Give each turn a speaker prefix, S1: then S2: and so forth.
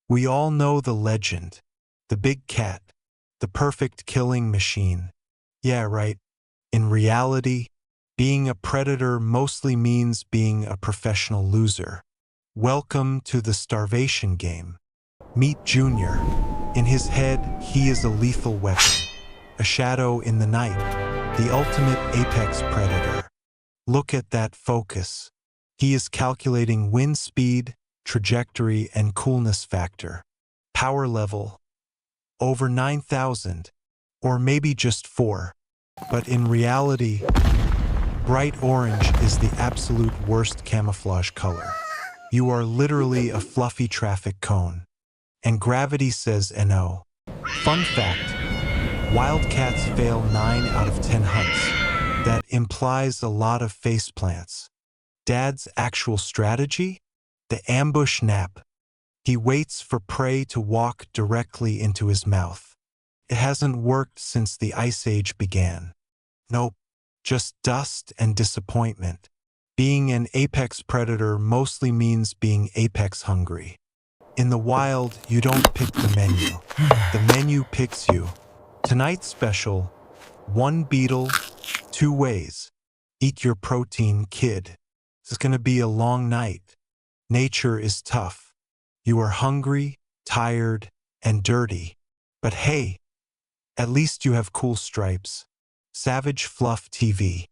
S1: We all know the legend. The big cat. The perfect killing machine. Yeah, right. In reality, being a predator mostly means being a professional loser. Welcome to the starvation game. Meet Junior. In his head, he is a lethal weapon. A shadow in the night. The ultimate apex predator. Look at that focus. He is calculating wind speed, trajectory, and coolness factor. Power level. Over 9,000. Or maybe just 4. But in reality, bright orange is the absolute worst camouflage color. You are literally a fluffy traffic cone. And gravity says no. Fun fact, wildcats fail 9 out of 10 hunts. That implies a lot of faceplants. Dad's actual strategy? The ambush nap. He waits for prey to walk directly into his mouth. It hasn't worked since the Ice Age began. Nope, just dust and disappointment. Being an apex predator mostly means being apex hungry. In the wild, you don't pick the menu. The menu picks you. Tonight's special, 1 beetle, 2 ways. Eat your protein, kid. It's gonna be a long night. Nature is tough. You are hungry, tired, and dirty. But hey, at least you have cool stripes. Savage Fluff TV.